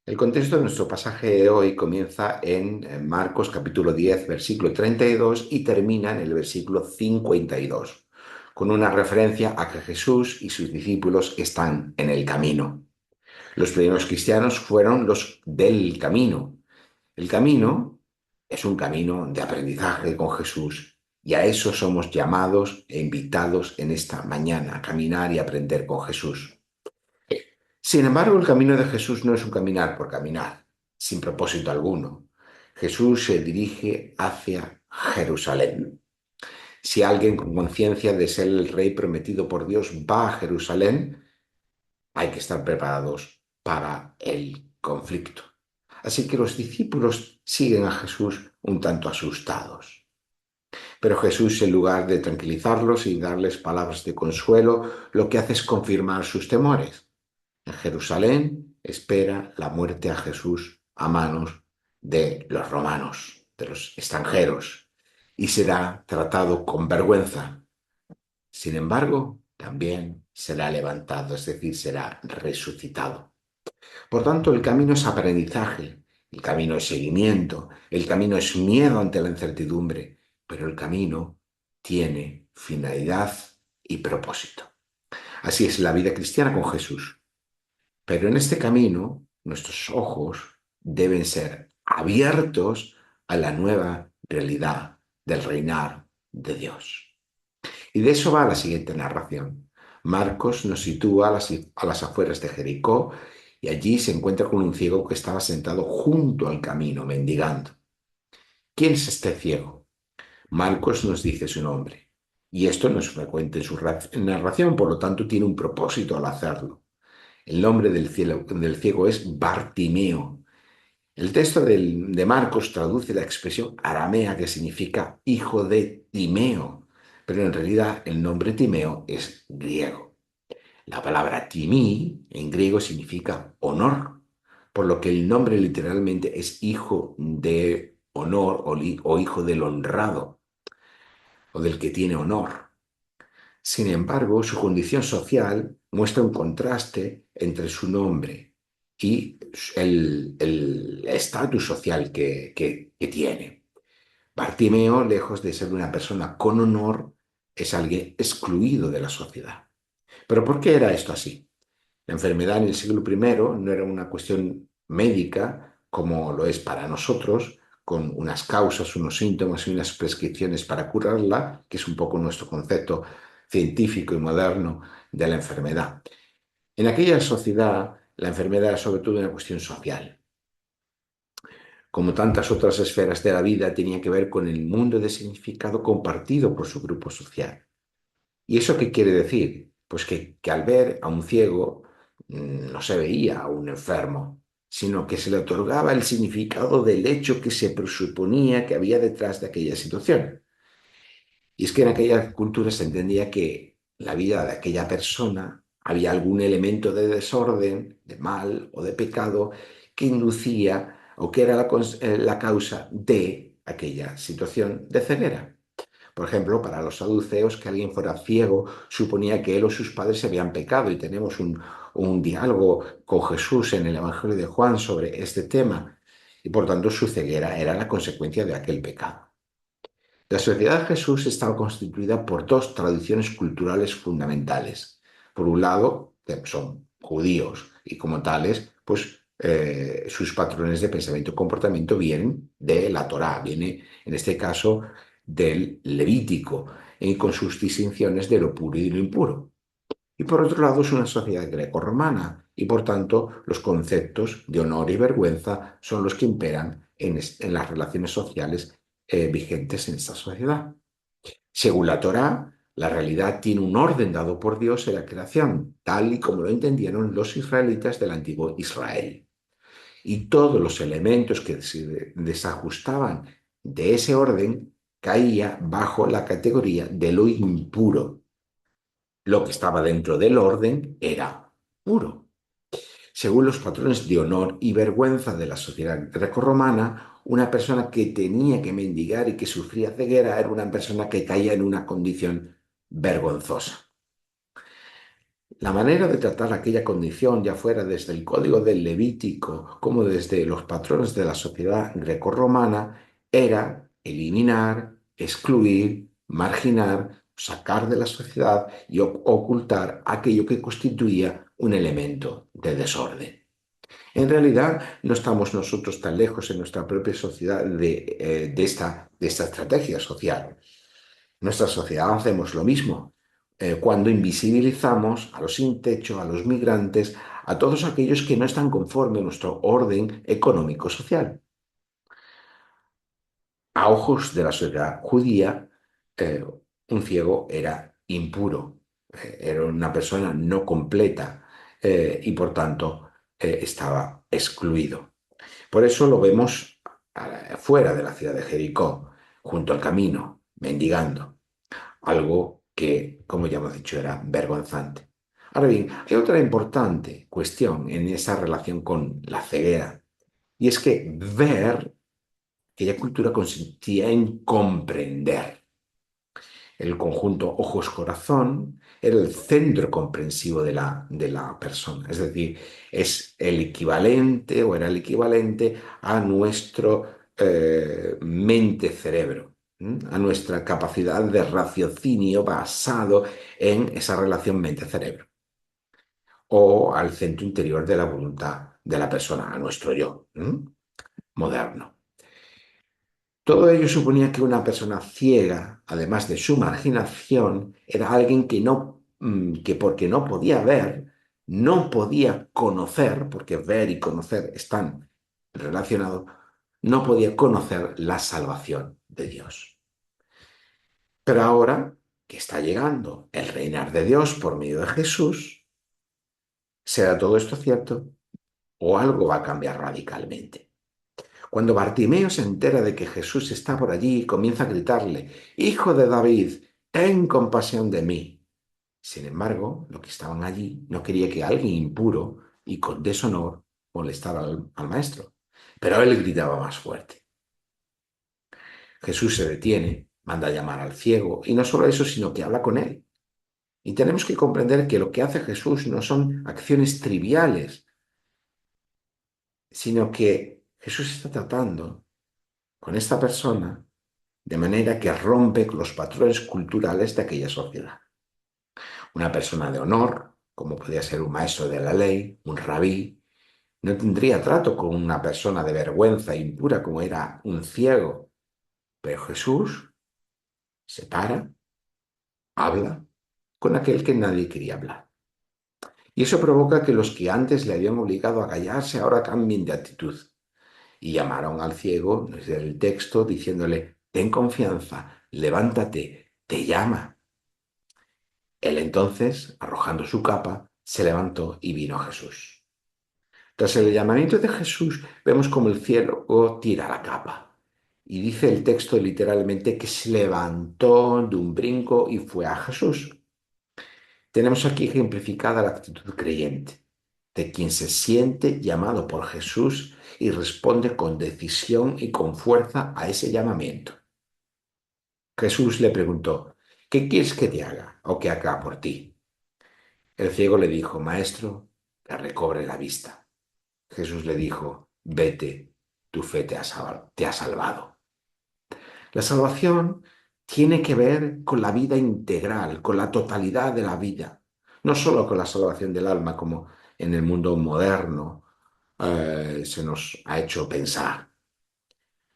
El contexto de nuestro pasaje de hoy comienza en Marcos capítulo 10, versículo 32 y termina en el versículo 52, con una referencia a que Jesús y sus discípulos están en el camino. Los primeros cristianos fueron los del camino. El camino es un camino de aprendizaje con Jesús y a eso somos llamados e invitados en esta mañana, a caminar y aprender con Jesús. Sin embargo, el camino de Jesús no es un caminar por caminar, sin propósito alguno. Jesús se dirige hacia Jerusalén. Si alguien con conciencia de ser el rey prometido por Dios va a Jerusalén, hay que estar preparados para el conflicto. Así que los discípulos siguen a Jesús un tanto asustados. Pero Jesús, en lugar de tranquilizarlos y darles palabras de consuelo, lo que hace es confirmar sus temores. En Jerusalén espera la muerte a Jesús a manos de los romanos, de los extranjeros, y será tratado con vergüenza. Sin embargo, también será levantado, es decir, será resucitado. Por tanto, el camino es aprendizaje, el camino es seguimiento, el camino es miedo ante la incertidumbre, pero el camino tiene finalidad y propósito. Así es la vida cristiana con Jesús. Pero en este camino, nuestros ojos deben ser abiertos a la nueva realidad del reinar de Dios. Y de eso va la siguiente narración. Marcos nos sitúa a las afueras de Jericó y allí se encuentra con un ciego que estaba sentado junto al camino, mendigando. ¿Quién es este ciego? Marcos nos dice su nombre. Y esto no es frecuente en su narración, por lo tanto tiene un propósito al hacerlo. El nombre del ciego es Bartimeo. El texto de Marcos traduce la expresión aramea que significa hijo de Timeo, pero en realidad el nombre Timeo es griego. La palabra timí en griego significa honor, por lo que el nombre literalmente es hijo de honor o hijo del honrado o del que tiene honor. Sin embargo, su condición social muestra un contraste entre su nombre y el estatus social que tiene. Bartimeo, lejos de ser una persona con honor, es alguien excluido de la sociedad. ¿Pero por qué era esto así? La enfermedad en el siglo primero no era una cuestión médica como lo es para nosotros, con unas causas, unos síntomas y unas prescripciones para curarla, que es un poco nuestro concepto científico y moderno de la enfermedad. En aquella sociedad, la enfermedad era sobre todo una cuestión social. Como tantas otras esferas de la vida, tenía que ver con el mundo de significado compartido por su grupo social. ¿Y eso qué quiere decir? Pues que al ver a un ciego no se veía a un enfermo, sino que se le otorgaba el significado del hecho que se presuponía que había detrás de aquella situación. Y es que en aquella cultura se entendía que la vida de aquella persona había algún elemento de desorden, de mal o de pecado que inducía o que era la causa de aquella situación de ceguera. Por ejemplo, para los saduceos, que alguien fuera ciego suponía que él o sus padres habían pecado y tenemos un diálogo con Jesús en el Evangelio de Juan sobre este tema y por tanto su ceguera era la consecuencia de aquel pecado. La sociedad de Jesús estaba constituida por dos tradiciones culturales fundamentales. Por un lado, que son judíos y como tales, pues sus patrones de pensamiento y comportamiento vienen de la Torá, viene en este caso del Levítico, y con sus distinciones de lo puro y de lo impuro. Y por otro lado es una sociedad greco-romana y por tanto los conceptos de honor y vergüenza son los que imperan en las relaciones sociales vigentes en esta sociedad. Según la Torá, la realidad tiene un orden dado por Dios en la creación, tal y como lo entendieron los israelitas del antiguo Israel. Y todos los elementos que se desajustaban de ese orden caía bajo la categoría de lo impuro. Lo que estaba dentro del orden era puro. Según los patrones de honor y vergüenza de la sociedad grecorromana, una persona que tenía que mendigar y que sufría ceguera era una persona que caía en una condición vergonzosa. La manera de tratar aquella condición, ya fuera desde el Código del Levítico como desde los patrones de la sociedad grecorromana, era eliminar, excluir, marginar, sacar de la sociedad y ocultar aquello que constituía un elemento de desorden. En realidad, no estamos nosotros tan lejos en nuestra propia sociedad de esta estrategia social. En nuestra sociedad hacemos lo mismo cuando invisibilizamos a los sin techo, a los migrantes, a todos aquellos que no están conforme a nuestro orden económico-social. A ojos de la sociedad judía, eh, un ciego era impuro, era una persona no completa y por tanto estaba excluido. Por eso lo vemos fuera de la ciudad de Jericó, junto al camino, mendigando, algo que, como ya hemos dicho, era vergonzante. Ahora bien, hay otra importante cuestión en esa relación con la ceguera, y es que ver, aquella cultura consistía en comprender. El conjunto ojos-corazón era el centro comprensivo de la persona, es decir, es el equivalente o era el equivalente a nuestro mente-cerebro, a nuestra capacidad de raciocinio basado en esa relación mente-cerebro o al centro interior de la voluntad de la persona, a nuestro yo moderno. Todo ello suponía que una persona ciega, además de su marginación, era alguien que que porque no podía ver, no podía conocer, porque ver y conocer están relacionados, no podía conocer la salvación de Dios. Pero ahora que está llegando el reinar de Dios por medio de Jesús, ¿será todo esto cierto o algo va a cambiar radicalmente? Cuando Bartimeo se entera de que Jesús está por allí, comienza a gritarle, Hijo de David, ten compasión de mí. Sin embargo, los que estaban allí no quería que alguien impuro y con deshonor molestara al maestro. Pero él gritaba más fuerte. Jesús se detiene, manda a llamar al ciego, y no solo eso, sino que habla con él. Y tenemos que comprender que lo que hace Jesús no son acciones triviales, sino que Jesús está tratando con esta persona de manera que rompe con los patrones culturales de aquella sociedad. Una persona de honor, como podría ser un maestro de la ley, un rabí, no tendría trato con una persona de vergüenza impura como era un ciego. Pero Jesús se para, habla con aquel que nadie quería hablar. Y eso provoca que los que antes le habían obligado a callarse ahora cambien de actitud. Y llamaron al ciego desde el texto diciéndole, ten confianza, levántate, te llama. Él entonces, arrojando su capa, se levantó y vino a Jesús. Tras el llamamiento de Jesús, vemos como el cielo tira la capa. Y dice el texto literalmente que se levantó de un brinco y fue a Jesús. Tenemos aquí ejemplificada la actitud creyente, de quien se siente llamado por Jesús y responde con decisión y con fuerza a ese llamamiento. Jesús le preguntó, ¿qué quieres que te haga o que haga por ti? El ciego le dijo, Maestro, que recobre la vista. Jesús le dijo, vete, tu fe te ha salvado. La salvación tiene que ver con la vida integral, con la totalidad de la vida, no solo con la salvación del alma como en el mundo moderno se nos ha hecho pensar.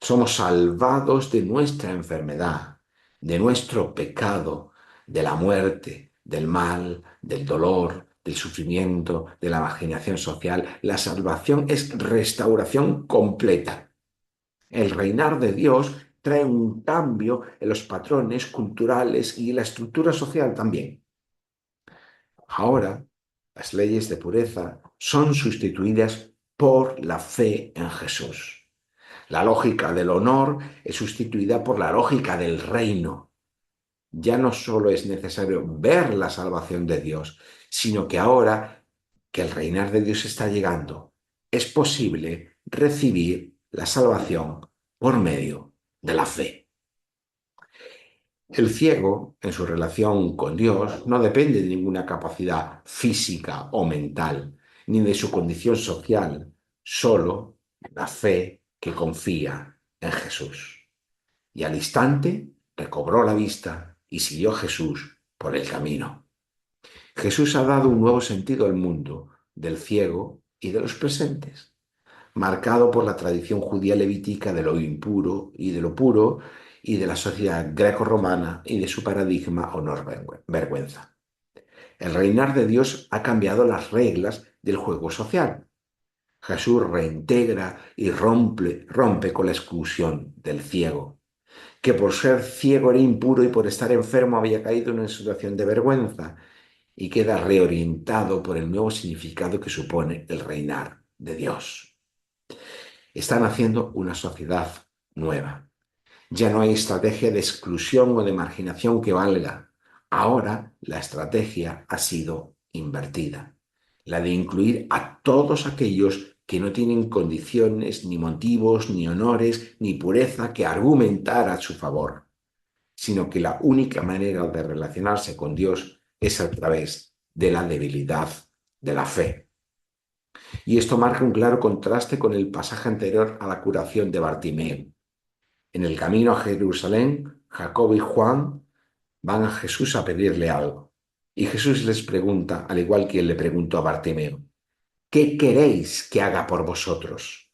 Somos salvados de nuestra enfermedad, de nuestro pecado, de la muerte, del mal, del dolor, del sufrimiento, de la marginación social. La salvación es restauración completa. El reinar de Dios trae un cambio en los patrones culturales y la estructura social también. Ahora, las leyes de pureza son sustituidas por la fe en Jesús. La lógica del honor es sustituida por la lógica del reino. Ya no solo es necesario ver la salvación de Dios, sino que ahora que el reinar de Dios está llegando, es posible recibir la salvación por medio de la fe. El ciego, en su relación con Dios, no depende de ninguna capacidad física o mental, ni de su condición social, solo la fe que confía en Jesús. Y al instante recobró la vista y siguió a Jesús por el camino. Jesús ha dado un nuevo sentido al mundo del ciego y de los presentes, marcado por la tradición judía levítica de lo impuro y de lo puro y de la sociedad greco-romana y de su paradigma honor-vergüenza. El reinar de Dios ha cambiado las reglas del juego social. Jesús reintegra y rompe con la exclusión del ciego, que por ser ciego era impuro y por estar enfermo había caído en una situación de vergüenza, y queda reorientado por el nuevo significado que supone el reinar de Dios. Están haciendo una sociedad nueva. Ya no hay estrategia de exclusión o de marginación que valga. Ahora la estrategia ha sido invertida, la de incluir a todos aquellos que no tienen condiciones, ni motivos, ni honores, ni pureza que argumentar a su favor, sino que la única manera de relacionarse con Dios es a través de la debilidad de la fe. Y esto marca un claro contraste con el pasaje anterior a la curación de Bartimeo. En el camino a Jerusalén, Jacobo y Juan van a Jesús a pedirle algo. Y Jesús les pregunta, al igual que él le preguntó a Bartimeo, ¿qué queréis que haga por vosotros?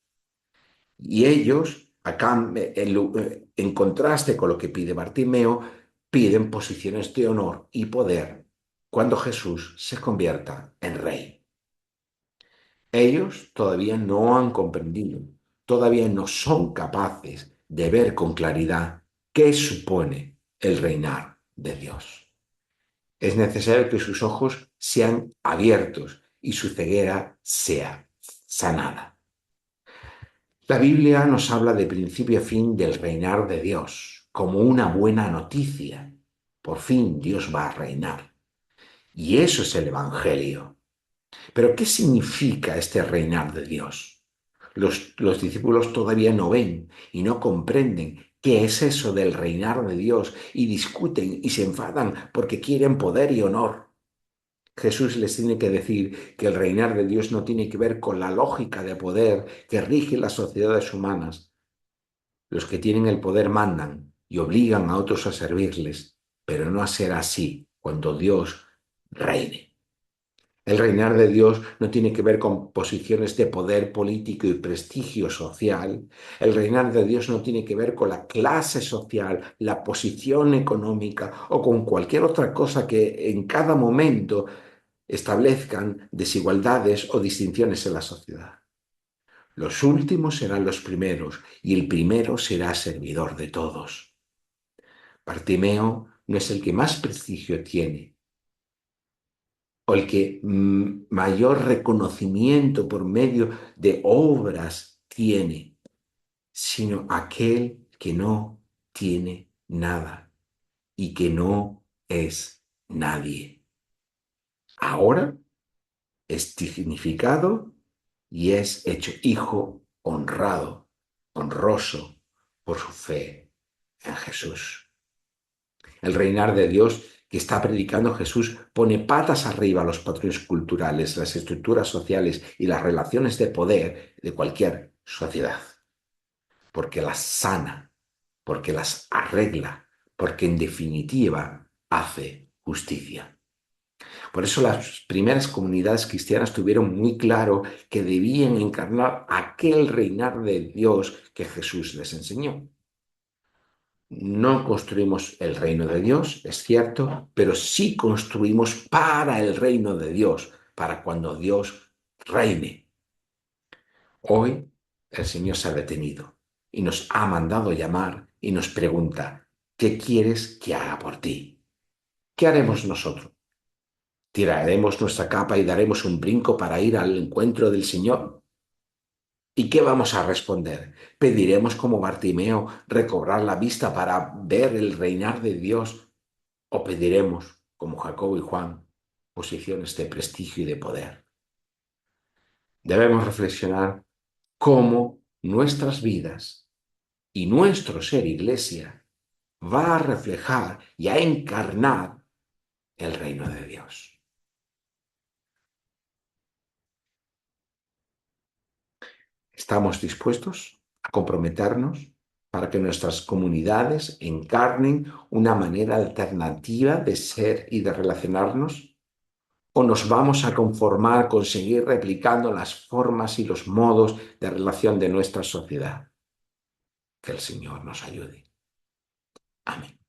Y ellos, acá, en contraste con lo que pide Bartimeo, piden posiciones de honor y poder cuando Jesús se convierta en rey. Ellos todavía no han comprendido, todavía no son capaces de ver con claridad qué supone el reinar de Dios. Es necesario que sus ojos sean abiertos y su ceguera sea sanada. La Biblia nos habla de principio a fin del reinar de Dios como una buena noticia. Por fin Dios va a reinar. Y eso es el Evangelio. Pero ¿qué significa este reinar de Dios? Los discípulos todavía no ven y no comprenden qué es eso del reinar de Dios y discuten y se enfadan porque quieren poder y honor. Jesús les tiene que decir que el reinar de Dios no tiene que ver con la lógica de poder que rige las sociedades humanas. Los que tienen el poder mandan y obligan a otros a servirles, pero no a ser así cuando Dios reine. El reinar de Dios no tiene que ver con posiciones de poder político y prestigio social. El reinar de Dios no tiene que ver con la clase social, la posición económica o con cualquier otra cosa que en cada momento establezcan desigualdades o distinciones en la sociedad. Los últimos serán los primeros y el primero será servidor de todos. Bartimeo no es el que más prestigio tiene o el que mayor reconocimiento por medio de obras tiene, sino aquel que no tiene nada y que no es nadie. Ahora es dignificado y es hecho hijo honrado, honroso por su fe en Jesús. El reinar de Dios que está predicando Jesús pone patas arriba los patrones culturales, las estructuras sociales y las relaciones de poder de cualquier sociedad, porque las sana, porque las arregla, porque en definitiva hace justicia. Por eso las primeras comunidades cristianas tuvieron muy claro que debían encarnar aquel reinar de Dios que Jesús les enseñó. No construimos el reino de Dios, es cierto, pero sí construimos para el reino de Dios, para cuando Dios reine. Hoy el Señor se ha detenido y nos ha mandado llamar y nos pregunta, ¿qué quieres que haga por ti? ¿Qué haremos nosotros? ¿Tiraremos nuestra capa y daremos un brinco para ir al encuentro del Señor? ¿Y qué vamos a responder? ¿Pediremos como Bartimeo recobrar la vista para ver el reinar de Dios? ¿O pediremos, como Jacobo y Juan, posiciones de prestigio y de poder? Debemos reflexionar cómo nuestras vidas y nuestro ser iglesia va a reflejar y a encarnar el reino de Dios. ¿Estamos dispuestos a comprometernos para que nuestras comunidades encarnen una manera alternativa de ser y de relacionarnos? ¿O nos vamos a conformar con seguir replicando las formas y los modos de relación de nuestra sociedad? Que el Señor nos ayude. Amén.